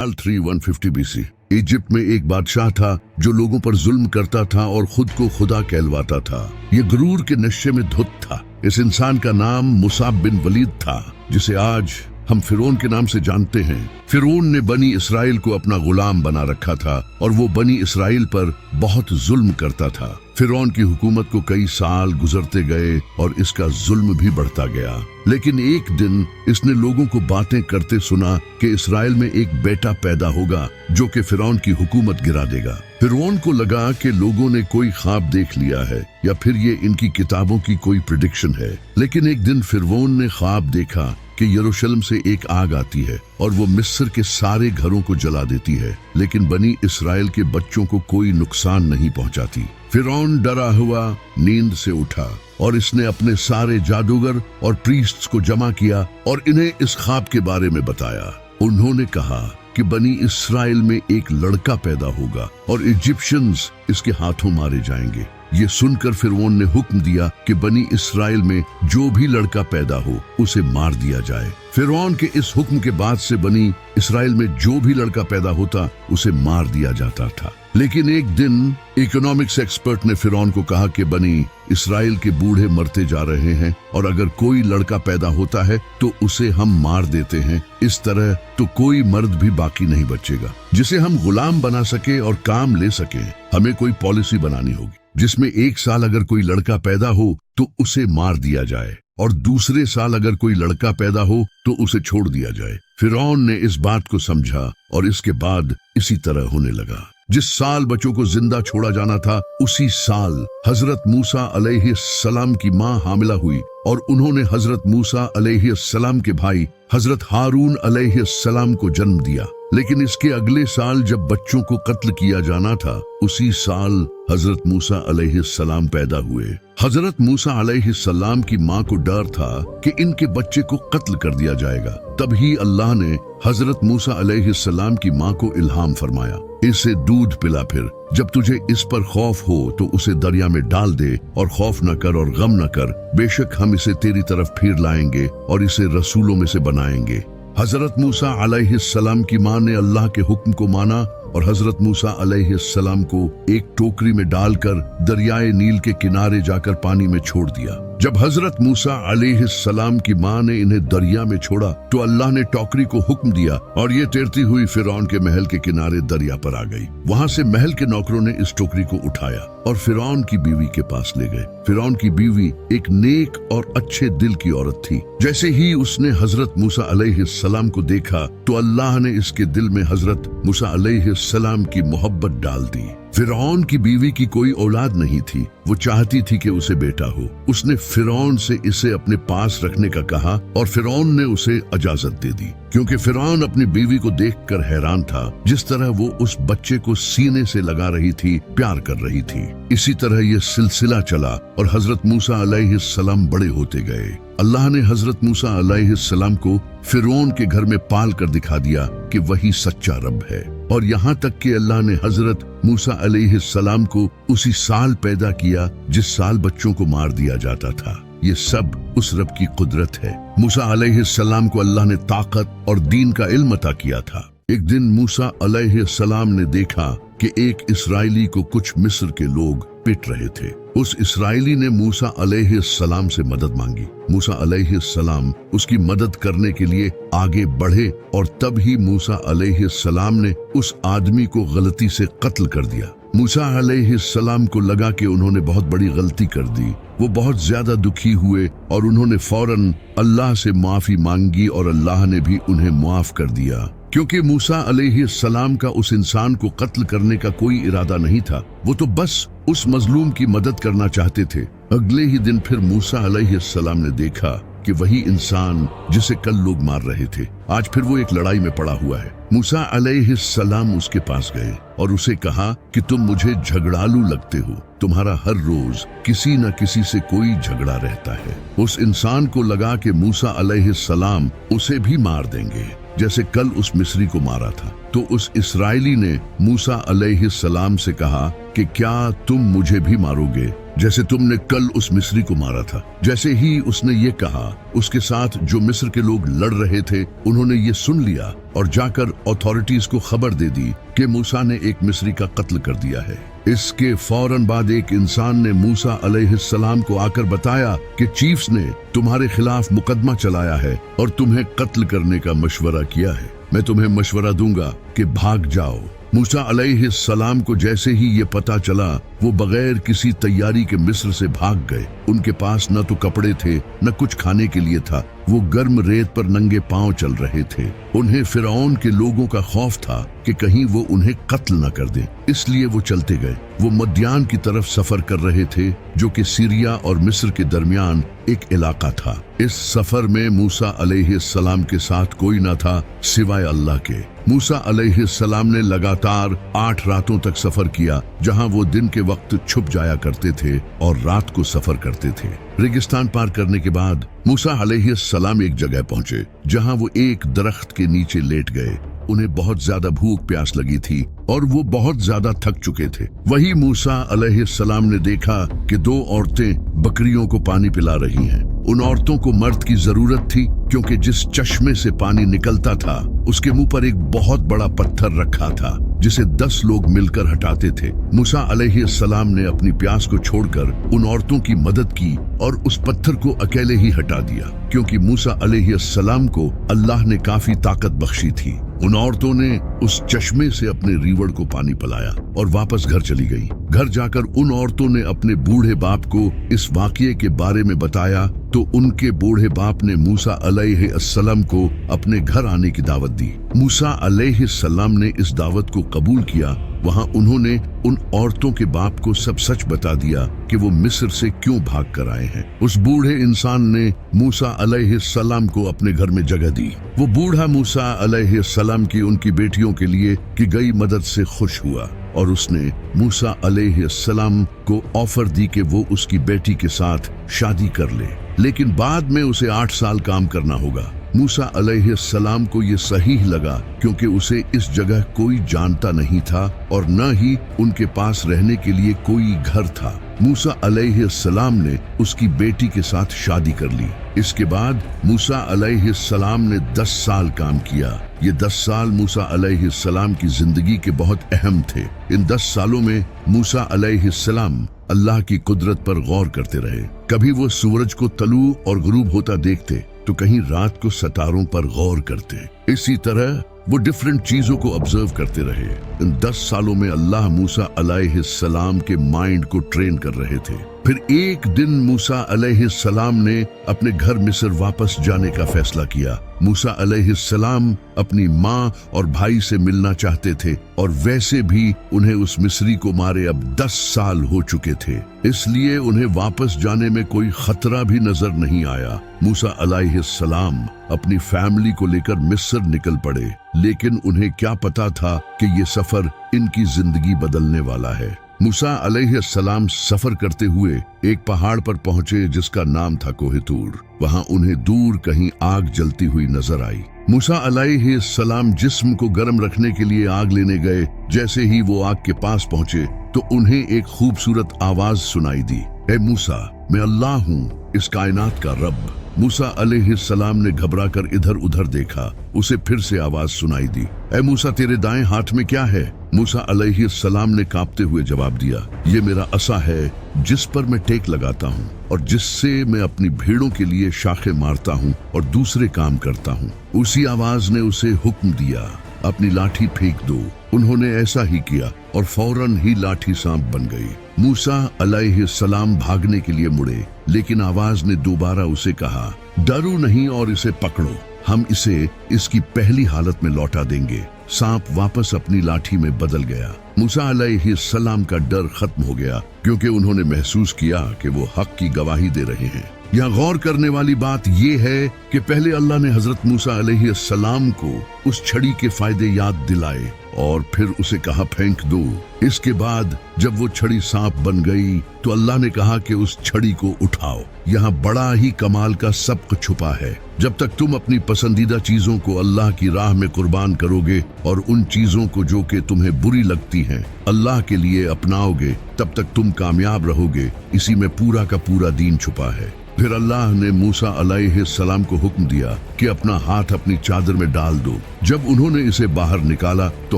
साल 3150 BC Egypt में एक बादशाह था जो लोगों पर जुल्म करता था और खुद को खुदा कहलवाता था। ये गुरूर के नशे में धुत था। इस इंसान का नाम मुसाब बिन वलीद था, जिसे आज हम फिरौन के नाम से जानते हैं। फिरौन ने बनी इसराइल को अपना गुलाम बना रखा था और वो बनी इसराइल पर बहुत जुल्म करता था। फिरौन की हुकूमत को कई साल गुजरते गए और इसका जुल्म भी बढ़ता गया। लेकिन एक दिन इसने लोगों को बातें करते सुना कि इसराइल में एक बेटा पैदा होगा जो कि फिरौन की हुकूमत गिरा देगा। फिरौन को लगा कि लोगों ने कोई ख्वाब देख लिया है या फिर ये इनकी किताबों की कोई प्रेडिक्शन है। लेकिन एक दिन फिरौन ने ख्वाब देखा कि यरूशलेम से एक आग आती है और वो मिस्र के सारे घरों को जला देती है, लेकिन बनी इसराइल के बच्चों को कोई नुकसान नहीं पहुंचाती। फिरौन डरा हुआ नींद से उठा और इसने अपने सारे जादूगर और प्रीस्ट्स को जमा किया और इन्हें इस ख्वाब के बारे में बताया। उन्होंने कहा कि बनी इसराइल में एक लड़का पैदा होगा और इजिप्शियंस इसके हाथों मारे जाएंगे। ये सुनकर फिरौन ने हुक्म दिया कि बनी इसराइल में जो भी लड़का पैदा हो उसे मार दिया जाए। फिरौन के इस हुक्म के बाद से बनी इसराइल में जो भी लड़का पैदा होता उसे मार दिया जाता था। लेकिन एक दिन इकोनॉमिक्स एक्सपर्ट ने फिरौन को कहा कि बनी इसराइल के बूढ़े मरते जा रहे हैं और अगर कोई लड़का पैदा होता है तो उसे हम मार देते हैं। इस तरह तो कोई मर्द भी बाकी नहीं बचेगा जिसे हम गुलाम बना सके और काम ले सके। हमें कोई पॉलिसी बनानी होगी जिसमें एक साल अगर कोई लड़का पैदा हो तो उसे मार दिया जाए और दूसरे साल अगर कोई लड़का पैदा हो तो उसे छोड़ दिया जाए। फिरौन ने इस बात को समझा और इसके बाद इसी तरह होने लगा। जिस साल बच्चों को जिंदा छोड़ा जाना था उसी साल हजरत मूसा अलैहिस्सलाम की मां हामिला हुई और उन्होंने हजरत मूसा अलैहिस्सलाम के भाई हजरत हारून अलैहिस्सलाम को जन्म दिया। लेकिन इसके अगले साल जब बच्चों को कत्ल किया जाना था उसी साल हजरत मूसा अलैहिस्सलाम पैदा हुए। हजरत मूसा अलैहिस्सलाम की मां को डर था कि इनके बच्चे को कत्ल कर दिया जाएगा। तभी अल्लाह ने हजरत मूसा अलैहिस्सलाम की मां को इल्हाम फरमाया, इसे दूध पिला, फिर जब तुझे इस पर खौफ हो तो उसे दरिया में डाल दे और खौफ न कर और गम न कर, बेशक हम इसे तेरी तरफ फिर लाएंगे और इसे रसूलों में से बनाएंगे। हजरत मूसा अलैहिस्सलाम की मां ने अल्लाह के हुक्म को माना और हजरत मूसा अलैहिस्सलाम को एक टोकरी में डालकर दरियाए नील के किनारे जाकर पानी में छोड़ दिया। जब हजरत मूसा अलैहिस्सलाम की मां ने इन्हें दरिया में छोड़ा तो अल्लाह ने टोकरी को हुक्म दिया और ये तैरती हुई फिरौन के महल के किनारे दरिया पर आ गई। वहां से महल के नौकरों ने इस टोकरी को उठाया और फिरौन की बीवी के पास ले गए। फिरौन की बीवी एक नेक और अच्छे दिल की औरत थी। जैसे ही उसने हजरत मूसा अलैहिस्सलाम को देखा तो अल्लाह ने इसके दिल में हजरत मूसा अलैहिस्सलाम की मोहब्बत डाल दी। फिरौन की बीवी की कोई औलाद नहीं थी, वो चाहती थी कि उसे बेटा हो। उसने फिरौन से इसे अपने पास रखने का कहा और फिरौन ने उसे इजाजत दे दी, क्योंकि फिरौन अपनी बीवी को देखकर हैरान था। जिस तरह वो उस बच्चे को सीने से लगा रही थी, प्यार कर रही थी। इसी तरह ये सिलसिला चला और हजरत मूसा अलैहिस्सलाम बड़े होते गए। अल्लाह ने हजरत मूसा अलैहिस्सलाम को फिरौन के घर में पाल कर दिखा दिया कि वही सच्चा रब है। और यहाँ तक कि अल्लाह ने हजरत मूसा अलैहिस्सलाम को उसी साल पैदा किया जिस साल बच्चों को मार दिया जाता था। ये सब उस रब की कुदरत है। मूसा अलैहिस्सलाम को अल्लाह ने ताकत और दीन का इल्म अता किया था। एक दिन मूसा अलैहिस्सलाम ने देखा कि एक इसराइली को कुछ मिस्र के लोग पिट रहे थे। उस इसराइली ने मूसा अलैहिस्सलाम से मदद मांगी। मूसा अलैहिस्सलाम उसकी मदद करने के लिए आगे बढ़े और तब ही मूसा अलैहिस्सलाम ने उस आदमी को गलती से कत्ल कर दिया। मूसा अलैहिस्सलाम को लगा कि उन्होंने बहुत बड़ी गलती कर दी। वो बहुत ज्यादा दुखी हुए और उन्होंने फौरन अल्लाह से माफी मांगी और अल्लाह ने भी उन्हें माफ कर दिया। क्योंकि मूसा अलैहिस्सलाम का उस इंसान को कत्ल करने का कोई इरादा नहीं था, वो तो बस उस मजलूम की मदद करना चाहते थे। अगले ही दिन फिर मूसा अलैहिस्सलाम ने देखा कि वही इंसान जिसे कल लोग मार रहे थे, आज फिर वो एक लड़ाई में पड़ा हुआ है। मूसा अलैहिस्सलाम उसके पास गए और उसे कहा कि तुम मुझे झगड़ालू लगते हो, तुम्हारा हर रोज किसी न किसी से कोई झगड़ा रहता है। उस इंसान को लगा कि मूसा अलैहिस्सलाम उसे भी मार देंगे जैसे कल उस मिस्री को मारा था। तो उस इसराइली ने मूसा अलैहिस्सलाम से कहा कि क्या तुम मुझे भी मारोगे जैसे तुमने कल उस मिस्री को मारा था। जैसे ही उसने ये कहा, उसके साथ जो मिस्र के लोग लड़ रहे थे उन्होंने ये सुन लिया और जाकर अथॉरिटीज को खबर दे दी कि मूसा ने एक मिस्री का कत्ल कर दिया है। इसके फौरन बाद एक इंसान ने मूसा अलैहिस्सलाम को आकर बताया कि चीफ्स ने तुम्हारे खिलाफ मुकदमा चलाया है और तुम्हें कत्ल करने का मशवरा किया है। मैं तुम्हें मशवरा दूंगा कि भाग जाओ। मूसा अलैहिस्सलाम को जैसे ही ये पता चला, वो बगैर किसी तैयारी के मिस्र से भाग गए। उनके पास न तो कपड़े थे न कुछ खाने के लिए था। वो गर्म रेत पर नंगे पांव चल रहे थे। उन्हें फिरौन के लोगों का खौफ था कि कहीं वो उन्हें कत्ल न कर दें, इसलिए वो चलते गए। वो मद्यान की तरफ सफर कर रहे थे, जो कि सीरिया और मिस्र के दरमियान एक इलाका था। इस सफर में मूसा अलैहिस्सलाम के साथ कोई न था सिवाय अल्लाह के। मूसा अलैहिस्सलाम ने लगातार 8 रातों तक सफर किया, जहां वो दिन के वक्त छुप जाया करते थे और रात को सफर करते थे। रेगिस्तान पार करने के बाद मूसा अलैहिस्सलाम एक जगह पहुंचे, जहां वो एक दरख्त के नीचे लेट गए। उन्हें बहुत ज्यादा भूख प्यास लगी थी और वो बहुत ज्यादा थक चुके थे। वही मूसा अलैहिस्सलाम ने देखा कि 2 औरतें बकरियों को पानी पिला रही हैं। उन औरतों को मर्द की जरूरत थी, क्योंकि जिस चश्मे से पानी निकलता था उसके मुंह पर एक बहुत बड़ा पत्थर रखा था, जिसे 10 लोग मिलकर हटाते थे। मूसा अलैहिस्सलाम ने अपनी प्यास को छोड़कर उन औरतों की मदद की और उस पत्थर को अकेले ही हटा दिया, क्योंकि मूसा अलैहिस्सलाम को अल्लाह ने काफी ताकत बख्शी थी। उन औरतों ने उस चश्मे से अपने रीवड़ को पानी पिलाया और वापस घर चली गई। घर जाकर उन औरतों ने अपने बूढ़े बाप को इस वाकये के बारे में बताया, तो उनके बूढ़े बाप ने मूसा अलैहिस्सलाम को अपने घर आने की दावत दी। मूसा अलैहिस्सलाम ने इस दावत को कबूल किया। वहां उन्होंने उन औरतों के बाप को सब सच बता दिया कि वो मिस्र से क्यों भाग कर आए हैं। उस बूढ़े इंसान ने मूसा अलैहिस्सलाम को अपने घर में जगह दी। वो बूढ़ा मूसा अलैहिस्सलाम की उनकी बेटियों के लिए की गई मदद से खुश हुआ और उसने मूसा अलैहिस्सलाम को ऑफर दी कि वो उसकी बेटी के साथ शादी कर ले, लेकिन बाद में उसे 8 साल काम करना होगा। मूसा अलैहिस्सलाम को ये सही लगा, क्योंकि उसे इस जगह कोई जानता नहीं था और न ही उनके पास रहने के लिए कोई घर था। मूसा अलैहिस्सलाम ने उसकी बेटी के साथ शादी कर ली। इसके बाद मूसा अलैहिस्सलाम ने 10 साल काम किया। ये 10 साल मूसा अलैहिस्सलाम की जिंदगी के बहुत अहम थे। इन 10 सालों में मूसा अलैहिस्सलाम अल्लाह की कुदरत पर गौर करते रहे। कभी वो सूरज को तलू और गुरूब होता देखते, तो कहीं रात को सितारों पर गौर करते। इसी तरह वो डिफरेंट चीजों को ऑब्जर्व करते रहे। इन 10 सालों में अल्लाह मूसा अलैहिस्सलाम के माइंड को ट्रेन कर रहे थे। फिर एक दिन मूसा अलैहिस्सलाम ने अपने घर मिस्र वापस जाने का फैसला किया। मूसा अलैहिस्सलाम अपनी माँ और भाई से मिलना चाहते थे, और वैसे भी उन्हें उस मिस्री को मारे अब 10 साल हो चुके थे, इसलिए उन्हें वापस जाने में कोई खतरा भी नजर नहीं आया। मूसा अलैहिस्सलाम अपनी फैमिली को लेकर मिस्र निकल पड़े, लेकिन उन्हें क्या पता था कि ये सफर इनकी जिंदगी बदलने वाला है। मूसा अलैहिस्सलाम सफर करते हुए एक पहाड़ पर पहुंचे, जिसका नाम था कोहितूर। वहां उन्हें दूर कहीं आग जलती हुई नजर आई। मूसा अलैहिस्सलाम जिस्म को गर्म रखने के लिए आग लेने गए। जैसे ही वो आग के पास पहुंचे, तो उन्हें एक खूबसूरत आवाज सुनाई दी, ए मूसा, मैं अल्लाह हूँ, इस कायनात का रब। मूसा अलैहिस्सलाम ने घबराकर इधर उधर देखा। उसे फिर से आवाज सुनाई दी, ए मूसा, तेरे दाएं हाथ में क्या है? मूसा अलैहिस्सलाम ने कांपते हुए जवाब दिया, ये मेरा असा है, जिस पर मैं टेक लगाता हूँ और जिससे मैं अपनी भेड़ों के लिए शाखें मारता हूँ और दूसरे काम करता हूँ। उसी आवाज ने उसे हुक्म दिया, अपनी लाठी फेंक दो। उन्होंने ऐसा ही किया और फौरन ही लाठी सांप बन गई। मूसा अलैहिस्सलाम भागने के लिए मुड़े, लेकिन आवाज ने दोबारा उसे कहा, डरो नहीं और इसे पकड़ो, हम इसे इसकी पहली हालत में लौटा देंगे। सांप वापस अपनी लाठी में बदल गया। मूसा अलैहिस्सलाम का डर खत्म हो गया, क्योंकि उन्होंने महसूस किया कि वो हक की गवाही दे रहे हैं। यहाँ गौर करने वाली बात यह है कि पहले अल्लाह ने हजरत मूसा अलैहिस्सलाम को उस छड़ी के फायदे याद दिलाए, और फिर उसे कहा फेंक दो। इसके बाद जब वो छड़ी सांप बन गई तो अल्लाह ने कहा कि उस छड़ी को उठाओ। यहाँ बड़ा ही कमाल का सबक छुपा है। जब तक तुम अपनी पसंदीदा चीजों को अल्लाह की राह में कुर्बान करोगे और उन चीजों को जो कि तुम्हें बुरी लगती हैं अल्लाह के लिए अपनाओगे, तब तक तुम कामयाब रहोगे। इसी में पूरा का पूरा दीन छुपा है। फिर अल्लाह ने मूसा अलैहिस्सलाम को हुक्म दिया कि अपना हाथ अपनी चादर में डाल दो। जब उन्होंने इसे बाहर निकाला तो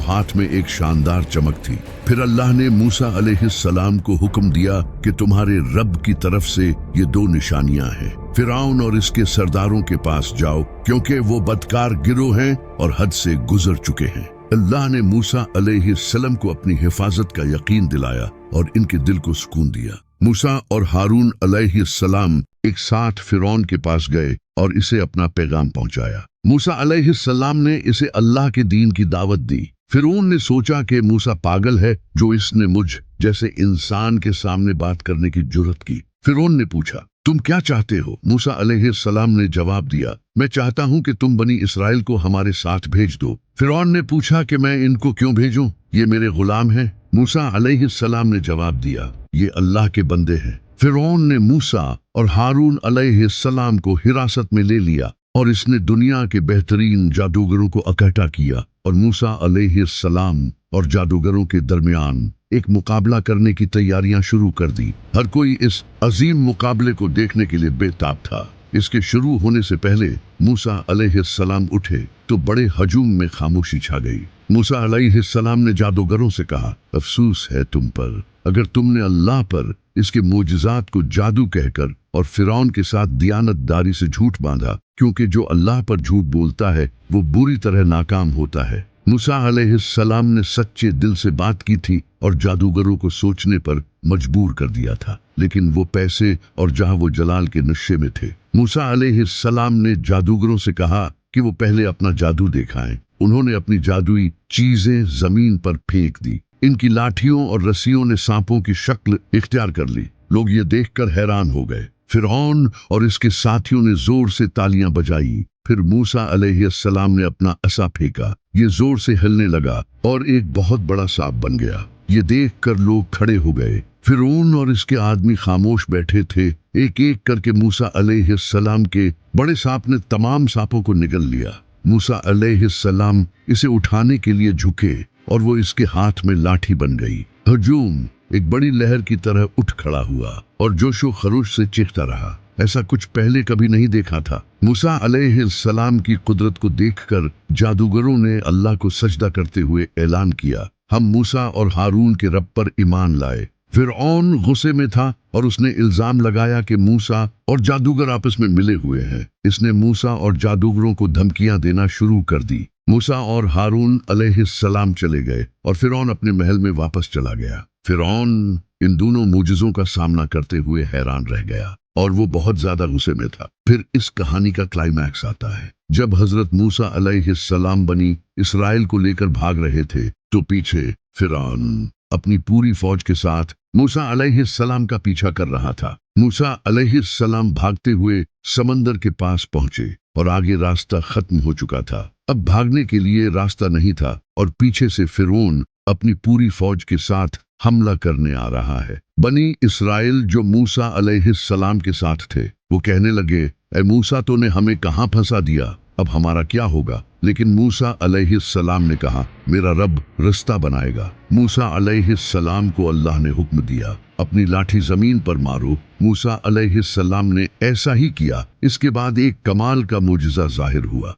हाथ में एक शानदार चमक थी। फिर अल्लाह ने मूसा अलैहिस्सलाम को हुक्म दिया कि तुम्हारे रब की तरफ से ये दो निशानियां हैं। फिरौन और इसके सरदारों के पास जाओ, क्योंकि वो बदकार गिरोह हैं और हद से गुजर चुके हैं। अल्लाह ने मूसा अलैहिस्सलाम को अपनी हिफाजत का यकीन दिलाया और इनके दिल को सुकून दिया। मूसा और हारून अलैहिस्सलाम एक साथ फिरौन के पास गए और इसे अपना पैगाम पहुंचाया। मूसा अलैहिस्सलाम ने इसे अल्लाह के दीन की दावत दी। फिरौन ने सोचा कि मूसा पागल है जो इसने मुझ जैसे इंसान के सामने बात करने की जुर्रत की। फिरौन ने पूछा, तुम क्या चाहते हो? मूसा अलैहिस्सलाम ने जवाब दिया, मैं चाहता हूं कि तुम बनी इसराइल को हमारे साथ भेज दो। फिरौन ने पूछा कि मैं इनको क्यों भेजूं? ये मेरे गुलाम हैं। मूसा अलैहिस्सलाम ने जवाब दिया, ये अल्लाह के बंदे हैं। फिरौन ने मूसा और हारून अलैहिस्सलाम को हिरासत में ले लिया और इसने दुनिया के बेहतरीन जादूगरों को इकट्ठा किया और मूसा अलैहिस्सलाम और जादूगरों के दरमियान एक मुकाबला करने की तैयारियां शुरू कर दी। हर कोई इस अजीम मुकाबले को देखने के लिए बेताब था। इसके शुरू होने से पहले मूसा अलैहिस्सलाम उठे तो बड़े हजूम में खामोशी छा गई। मूसा अलैहिस्सलाम ने जादूगरों से कहा, अफसोस है तुम पर, अगर तुमने अल्लाह पर इसके मोजिज़ात को जादू कहकर और फिरौन के साथ दियानतदारी से झूठ बांधा, क्योंकि जो अल्लाह पर झूठ बोलता है वो बुरी तरह नाकाम होता है। मूसा अलैहिस्सलाम ने सच्चे दिल से बात की थी और जादूगरों को सोचने पर मजबूर कर दिया था, लेकिन वो पैसे और जहां वो जलाल के नशे में थे। मूसा अलैहिस्सलाम ने जादूगरों से कहा कि वो पहले अपना जादू दिखाएं। उन्होंने अपनी जादुई चीजें जमीन पर फेंक दी। इनकी लाठियों और रस्सियों ने सांपों की शक्ल इख्तियार कर ली। लोग ये देखकर हैरान हो गए। फिरौन और इसके साथियों ने जोर से तालियां बजाई। फिर मूसा अलैहिस्सलाम ने अपना असा फेंका। ये जोर से हिलने लगा और एक बहुत बड़ा सांप बन गया। ये देखकर लोग खड़े हो गए। फिरौन और इसके आदमी खामोश बैठे थे। एक एक करके मूसा अलैहिस्सलाम के बड़े सांप ने तमाम सांपों को निगल लिया। मूसा अलैहिस्सलाम इसे उठाने के लिए झुके और वो इसके हाथ में लाठी बन गई। हजूम एक बड़ी लहर की तरह उठ खड़ा हुआ और जोशो खरोश से चीखता रहा। ऐसा कुछ पहले कभी नहीं देखा था। मूसा अलैहिस्सलाम की कुदरत को देखकर जादूगरों ने अल्लाह को सजदा करते हुए ऐलान किया, हम मूसा और हारून के रब पर ईमान लाए। फिरऔन गुस्से में था और उसने इल्जाम लगाया कि मूसा और जादूगर आपस में मिले हुए हैं। इसने मूसा और जादूगरों को धमकियां देना शुरू कर दी। मूसा और हारून अलैहिस्सलाम चले गए और फिरौन अपने महल में वापस चला गया। फिरौन इन दोनों मूजिज़ों का सामना करते हुए हैरान रह गया और वो बहुत ज्यादा गुस्से में था। फिर इस कहानी का क्लाइमैक्स आता है। जब हजरत मूसा अलैहिस्सलाम बनी इसराइल को लेकर भाग रहे थे तो पीछे फिरौन अपनी पूरी फौज के साथ मूसा अलैहिस्सलाम का पीछा कर रहा था। मूसा अलैहिस्सलाम भागते हुए समंदर के पास पहुंचे और आगे रास्ता खत्म हो चुका था। अब भागने के लिए रास्ता नहीं था और पीछे से फिरौन अपनी पूरी फौज के साथ हमला करने आ रहा है। बनी इसराइल जो मूसा अलैहिस्सलाम के साथ थे वो कहने लगे, ऐ मूसा तूने हमें कहां फंसा दिया, अब हमारा क्या होगा? लेकिन मूसा अलैहिस्सलाम ने कहा, मेरा रब रास्ता बनाएगा। मूसा अलैहिस्सलाम को अल्लाह ने हुक्म दिया, अपनी लाठी जमीन पर मारो। मूसा अलैहिस्सलाम ने ऐसा ही किया। इसके बाद एक कमाल का मुजज़ा जाहिर हुआ।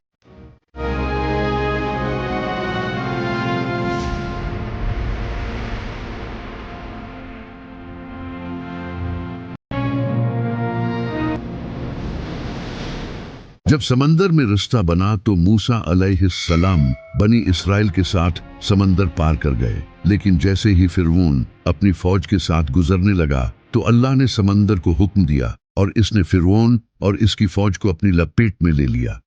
जब समंदर में रास्ता बना तो मूसा अलैहिस्सलाम बनी इसराइल के साथ समंदर पार कर गए। लेकिन जैसे ही फिरौन अपनी फौज के साथ गुजरने लगा तो अल्लाह ने समंदर को हुक्म दिया और इसने फिरौन और इसकी फौज को अपनी लपेट में ले लिया।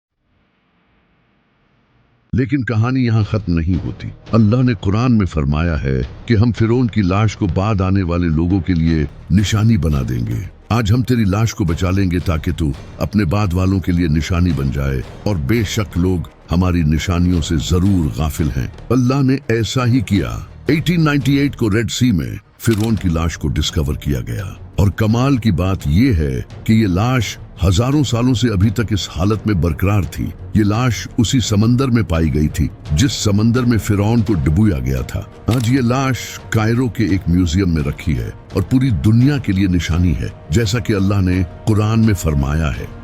लेकिन कहानी यहाँ खत्म नहीं होती। अल्लाह ने कुरान में फरमाया है कि हम फिरौन की लाश को बाद आने वाले लोगों के लिए निशानी बना देंगे। आज हम तेरी लाश को बचा लेंगे ताकि तू अपने बाद वालों के लिए निशानी बन जाए और बेशक लोग हमारी निशानियों से जरूर गाफिल हैं। अल्लाह ने ऐसा ही किया। 1898 को रेड सी में फिरौन की लाश को डिस्कवर किया गया और कमाल की बात यह है कि ये लाश हजारों सालों से अभी तक इस हालत में बरकरार थी। ये लाश उसी समंदर में पाई गई थी जिस समंदर में फिरौन को डुबोया गया था। आज ये लाश कायरो के एक म्यूजियम में रखी है और पूरी दुनिया के लिए निशानी है, जैसा कि अल्लाह ने कुरान में फरमाया है।